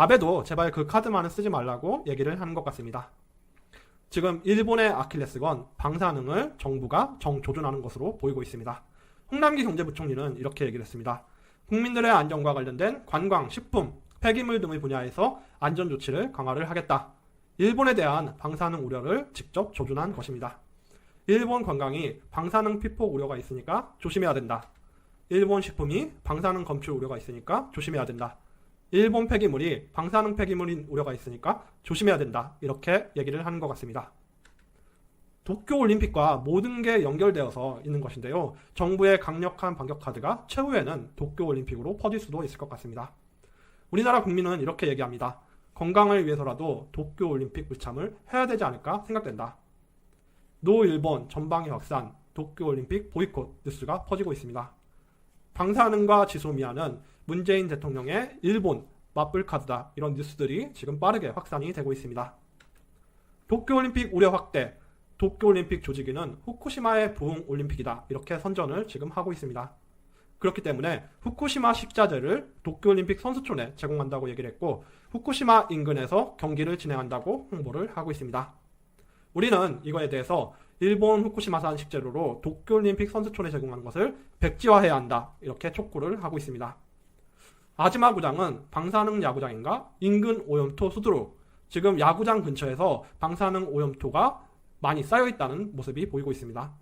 아베도 제발 그 카드만은 쓰지 말라고 얘기를 하는 것 같습니다. 지금 일본의 아킬레스건 방사능을 정부가 정조준하는 것으로 보이고 있습니다. 홍남기 경제부총리는 이렇게 얘기를 했습니다. 국민들의 안전과 관련된 관광, 식품, 폐기물 등의 분야에서 안전조치를 강화를 하겠다. 일본에 대한 방사능 우려를 직접 조준한 것입니다. 일본 관광이 방사능 피폭 우려가 있으니까 조심해야 된다. 일본 식품이 방사능 검출 우려가 있으니까 조심해야 된다. 일본 폐기물이 방사능 폐기물인 우려가 있으니까 조심해야 된다. 이렇게 얘기를 하는 것 같습니다. 도쿄올림픽과 모든 게 연결되어서 있는 것인데요. 정부의 강력한 반격 카드가 최후에는 도쿄올림픽으로 퍼질 수도 있을 것 같습니다. 우리나라 국민은 이렇게 얘기합니다. 건강을 위해서라도 도쿄올림픽 불참을 해야 되지 않을까 생각된다. 노 일본 전방위 확산, 도쿄올림픽 보이콧 뉴스가 퍼지고 있습니다. 방사능과 지소미아는 문재인 대통령의 일본 맞불 카드다. 이런 뉴스들이 지금 빠르게 확산이 되고 있습니다. 도쿄올림픽 우려 확대, 도쿄올림픽 조직위는 후쿠시마의 부흥올림픽이다. 이렇게 선전을 지금 하고 있습니다. 그렇기 때문에 후쿠시마 식자재를 도쿄올림픽 선수촌에 제공한다고 얘기를 했고 후쿠시마 인근에서 경기를 진행한다고 홍보를 하고 있습니다. 우리는 이거에 대해서 일본 후쿠시마산 식재료로 도쿄올림픽 선수촌에 제공하는 것을 백지화해야 한다. 이렇게 촉구를 하고 있습니다. 아즈마 구장은 방사능 야구장인가? 인근 오염토 수두로 지금 야구장 근처에서 방사능 오염토가 많이 쌓여있다는 모습이 보이고 있습니다.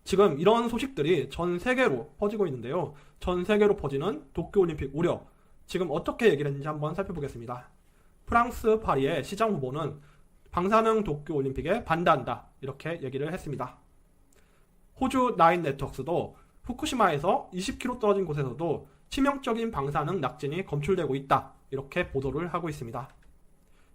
지금 이런 소식들이 전 세계로 퍼지고 있는데요. 전 세계로 퍼지는 도쿄올림픽 우려, 지금 어떻게 얘기를 했는지 한번 살펴보겠습니다. 프랑스 파리의 시장 후보는 방사능 도쿄올림픽에 반대한다. 이렇게 얘기를 했습니다. 호주 나인 네트워크스도 후쿠시마에서 20km 떨어진 곳에서도 치명적인 방사능 낙진이 검출되고 있다. 이렇게 보도를 하고 있습니다.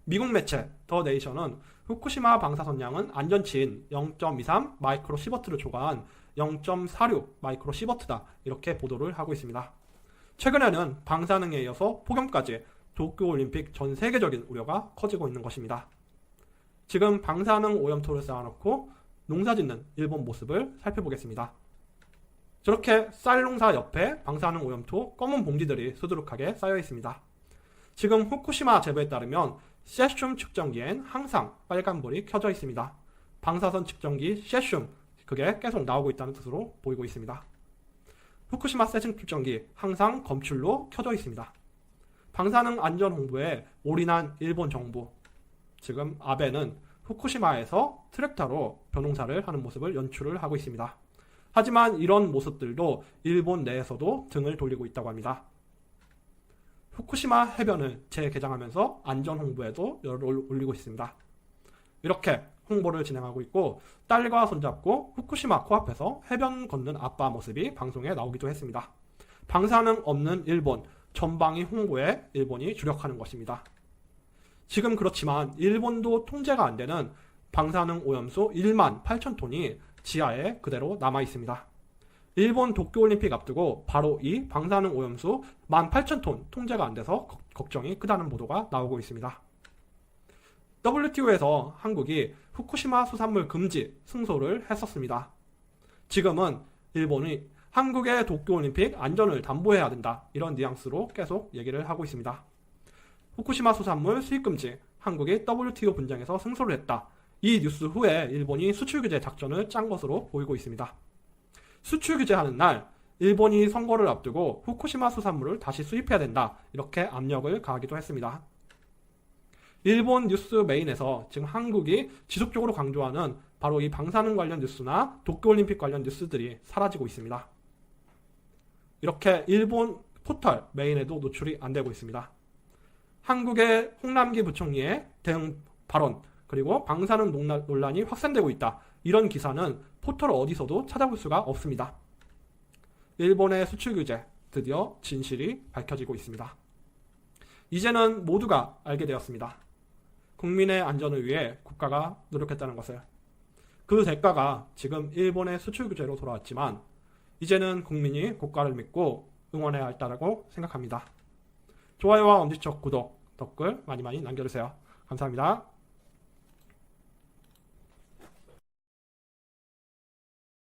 미국 매체 더 네이션은 후쿠시마 방사선량은 안전치인 0.23 마이크로 시버트를 초과한 0.46 마이크로 시버트다. 이렇게 보도를 하고 있습니다. 최근에는 방사능에 이어서 폭염까지 도쿄올림픽 전 세계적인 우려가 커지고 있는 것입니다. 지금 방사능 오염토를 쌓아놓고 농사짓는 일본 모습을 살펴보겠습니다. 저렇게 쌀 농사 옆에 방사능 오염토 검은 봉지들이 수두룩하게 쌓여 있습니다. 지금 후쿠시마 제보에 따르면 세슘 측정기엔 항상 빨간불이 켜져 있습니다. 방사선 측정기 세슘, 그게 계속 나오고 있다는 뜻으로 보이고 있습니다. 후쿠시마 세슘 측정기 항상 검출로 켜져 있습니다. 방사능 안전 홍보에 올인한 일본 정부, 지금 아베는 후쿠시마에서 트랙터로 벼농사를 하는 모습을 연출을 하고 있습니다. 하지만 이런 모습들도 일본 내에서도 등을 돌리고 있다고 합니다. 후쿠시마 해변을 재개장하면서 안전 홍보에도 열을 올리고 있습니다. 이렇게 홍보를 진행하고 있고 딸과 손잡고 후쿠시마 코앞에서 해변 걷는 아빠 모습이 방송에 나오기도 했습니다. 방사능 없는 일본, 전방위 홍보에 일본이 주력하는 것입니다. 지금 그렇지만 일본도 통제가 안 되는 방사능 오염수 1만 8천 톤이 지하에 그대로 남아 있습니다. 일본 도쿄올림픽 앞두고 바로 이 방사능 오염수 18,000톤 통제가 안 돼서 걱정이 크다는 보도가 나오고 있습니다. WTO에서 한국이 후쿠시마 수산물 금지 승소를 했었습니다. 지금은 일본이 한국의 도쿄올림픽 안전을 담보해야 된다. 이런 뉘앙스로 계속 얘기를 하고 있습니다. 후쿠시마 수산물 수입 금지, 한국이 WTO 분쟁에서 승소를 했다. 이 뉴스 후에 일본이 수출 규제 작전을 짠 것으로 보이고 있습니다. 수출 규제하는 날 일본이 선거를 앞두고 후쿠시마 수산물을 다시 수입해야 된다. 이렇게 압력을 가하기도 했습니다. 일본 뉴스 메인에서 지금 한국이 지속적으로 강조하는 바로 이 방사능 관련 뉴스나 도쿄올림픽 관련 뉴스들이 사라지고 있습니다. 이렇게 일본 포털 메인에도 노출이 안 되고 있습니다. 한국의 홍남기 부총리의 대응 발언, 그리고 방사능 논란이 확산되고 있다. 이런 기사는 포털 어디서도 찾아볼 수가 없습니다. 일본의 수출 규제, 드디어 진실이 밝혀지고 있습니다. 이제는 모두가 알게 되었습니다. 국민의 안전을 위해 국가가 노력했다는 것을. 그 대가가 지금 일본의 수출 규제로 돌아왔지만 이제는 국민이 국가를 믿고 응원해야 할다라고 생각합니다. 좋아요와 엄지척 구독, 댓글 많이 남겨주세요. 감사합니다.